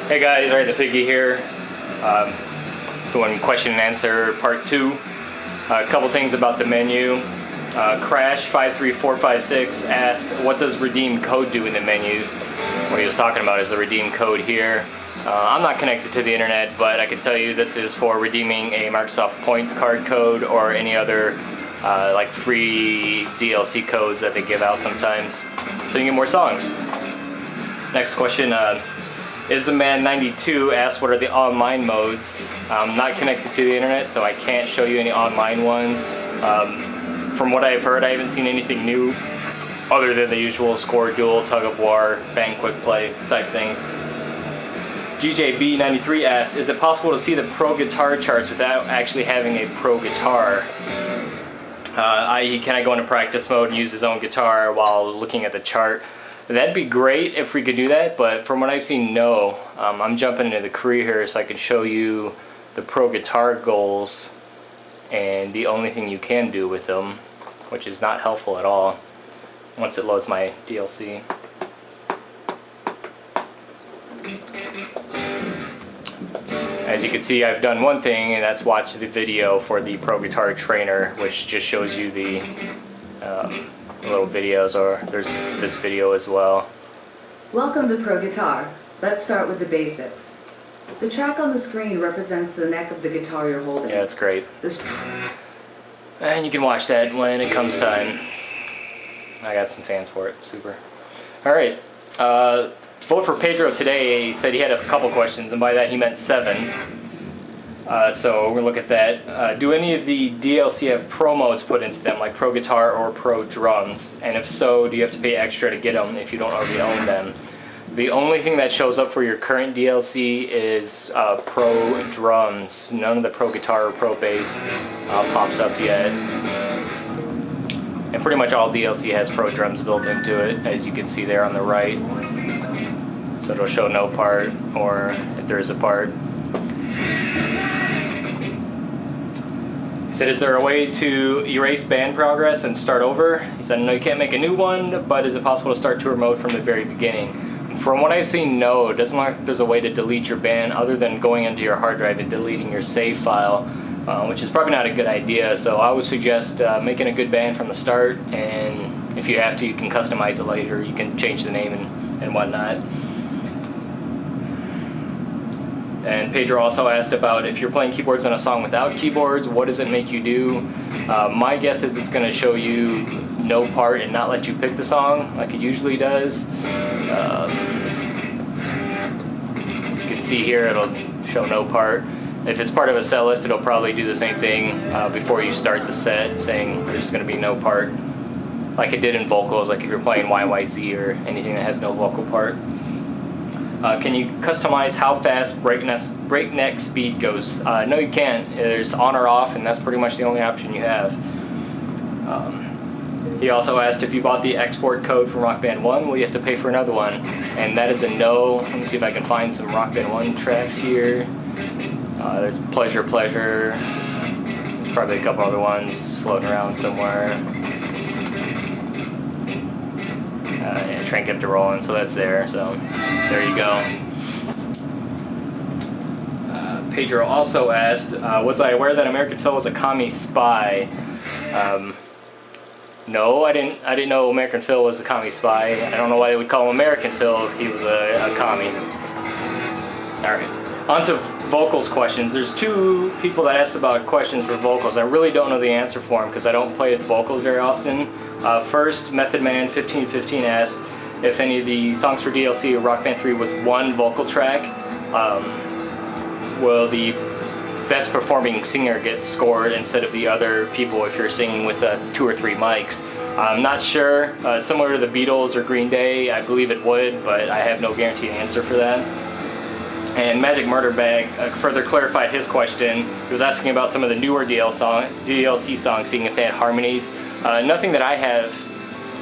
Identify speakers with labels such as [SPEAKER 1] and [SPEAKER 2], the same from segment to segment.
[SPEAKER 1] Hey guys, RB the Piggy here, doing question and answer part 2. A couple things about the menu. Crash53456 asked, what does redeem code do in the menus? What he was talking about is the redeem code here. I'm not connected to the internet, but I can tell you this is for redeeming a Microsoft Points card code or any other like free DLC codes that they give out sometimes, so you can get more songs. Next question, IsTheMan92 asked, what are the online modes? I'm not connected to the internet, so I can't show you any online ones. From what I've heard, I haven't seen anything new other than the usual score, duel, tug of war, bang, quick play type things. GJB93 asked, is it possible to see the pro guitar charts without actually having a pro guitar? I.e., can I go into practice mode and use his own guitar while looking at the chart? That'd be great if we could do that, but from what I've seen, no. I'm jumping into the career here so I can show you the pro guitar goals and the only thing you can do with them, which is not helpful at all once it loads my DLC. As you can see, I've done one thing, and that's watch the video for the Pro Guitar Trainer, which just shows you the little videos, or there's this video as well.
[SPEAKER 2] Welcome to Pro Guitar. Let's start with the basics. The track on the screen represents the neck of the guitar you're holding.
[SPEAKER 1] Yeah, it's great. And you can watch that when it comes time. I got some fans for it. Super. Alright. Vote for Pedro today. He said he had a couple questions, and by that he meant 7. So we're going to look at that. Do any of the DLC have pro modes put into them, like Pro Guitar or Pro Drums? And if so, do you have to pay extra to get them if you don't already own them? The only thing that shows up for your current DLC is Pro Drums. None of the Pro Guitar or Pro Bass pops up yet. And pretty much all DLC has Pro Drums built into it, as you can see there on the right. So it'll show no part, or if there is a part. He said, is there a way to erase band progress and start over? He said, no, you can't make a new one, but is it possible to start tour mode from the very beginning? From what I've seen, no. It doesn't look like there's a way to delete your band other than going into your hard drive and deleting your save file, which is probably not a good idea. So I would suggest making a good band from the start, and if you have to, you can customize it later. You can change the name and whatnot. And Pedro also asked about if you're playing keyboards on a song without keyboards, what does it make you do? My guess is it's going to show you no part and not let you pick the song like it usually does. As you can see here, it'll show no part. If it's part of a set list, it'll probably do the same thing before you start the set, saying there's going to be no part, like it did in vocals, like if you're playing YYZ or anything that has no vocal part. Can you customize how fast breakneck speed goes? No, you can't. There's on or off, and that's pretty much the only option you have. He also asked if you bought the export code from Rock Band 1, will you have to pay for another one? And that is a no. Let me see if I can find some Rock Band 1 tracks here. There's Pleasure, Pleasure. There's probably a couple other ones floating around somewhere. And train kept it rolling, so that's there. So there you go. Pedro also asked, was I aware that American Phil was a commie spy? No, I didn't know American Phil was a commie spy. I don't know why they would call him American Phil if he was a commie. Alright, on to vocals questions. There's 2 people that asked about questions for vocals. I really don't know the answer for them because I don't play with vocals very often. First, Method Man 1515 asked if any of the songs for DLC of Rock Band 3 with 1 vocal track, will the best performing singer get scored instead of the other people if you're singing with 2 or 3 mics? I'm not sure. Similar to the Beatles or Green Day, I believe it would, but I have no guaranteed answer for that. And Magic Murder Bag further clarified his question. He was asking about some of the newer DLC songs, seeing if they had harmonies. Nothing that I have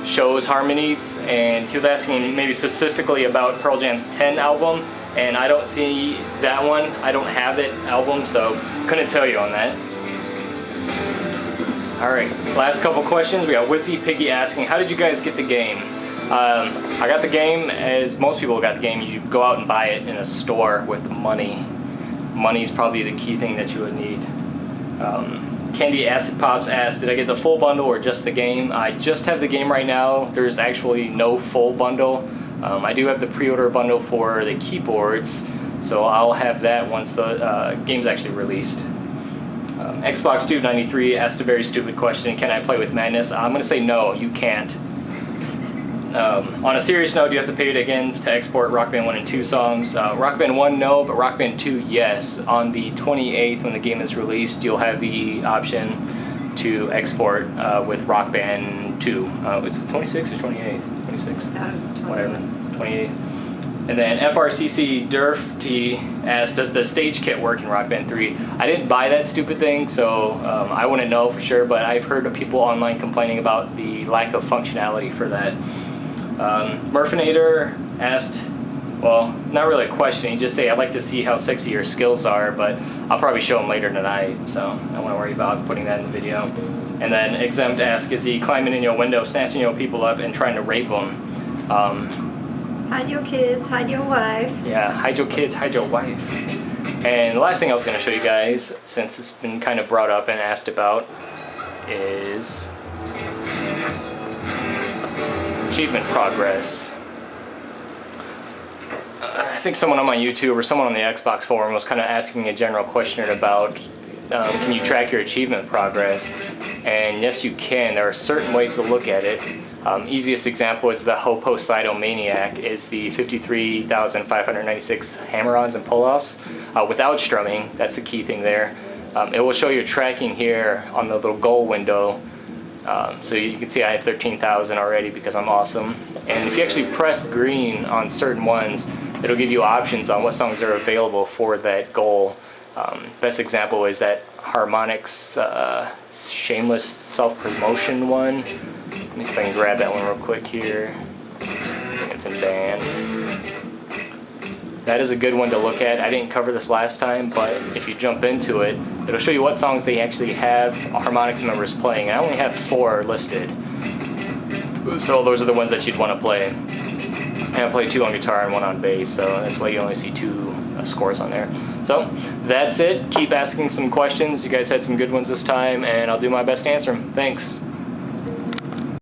[SPEAKER 1] shows harmonies, and he was asking maybe specifically about Pearl Jam's 10 album, and I don't see that one. I don't have that album, so couldn't tell you on that. Alright, last couple questions. We got Wizzy Piggy asking, how did you guys get the game? I got the game as most people got the game. You go out and buy it in a store with money. Money is probably the key thing that you would need. Candy Acid Pops asked, did I get the full bundle or just the game? I just have the game right now. There's actually no full bundle. I do have the pre-order bundle for the keyboards, so I'll have that once the game's actually released. Xbox Dude 93 asked a very stupid question, can I play with Madness? I'm going to say no, you can't. On a serious note, you have to pay it again to export Rock Band 1 and 2 songs. Rock Band 1, no, but Rock Band 2, yes. On the 28th, when the game is released, you'll have the option to export with Rock Band 2. Was it 26 or 28? 26? Whatever. 28. And then FRCC Durfty asked, does the stage kit work in Rock Band 3? I didn't buy that stupid thing, so I wouldn't know for sure, but I've heard of people online complaining about the lack of functionality for that. Murfinator asked, well, not really a question, he just say, I'd like to see how sexy your skills are, but I'll probably show him later tonight, so I don't want to worry about putting that in the video. And then Exempt asked, is he climbing in your window, snatching your people up, and trying to rape them?
[SPEAKER 3] Hide your kids, hide your wife.
[SPEAKER 1] Yeah, hide your kids, hide your wife. And the last thing I was going to show you guys, since it's been kind of brought up and asked about, is achievement progress. I think someone on my YouTube or someone on the Xbox forum was kind of asking a general question about can you track your achievement progress? And yes, you can. There are certain ways to look at it. Easiest example is the Hopocytomaniac is the 53,596 hammer-ons and pull-offs without strumming. That's the key thing there. It will show you tracking here on the little goal window. So you can see I have 13,000 already because I'm awesome. And if you actually press green on certain ones, it'll give you options on what songs are available for that goal. Best example is that Harmonix Shameless Self-Promotion one. Let me see if I can grab that one real quick here. I think it's in band. That is a good one to look at. I didn't cover this last time, but if you jump into it, it'll show you what songs they actually have Harmonix members playing. I only have 4 listed. So those are the ones that you'd want to play. And I play 2 on guitar and 1 on bass, so that's why you only see 2 scores on there. So that's it. Keep asking some questions. You guys had some good ones this time, and I'll do my best to answer them. Thanks.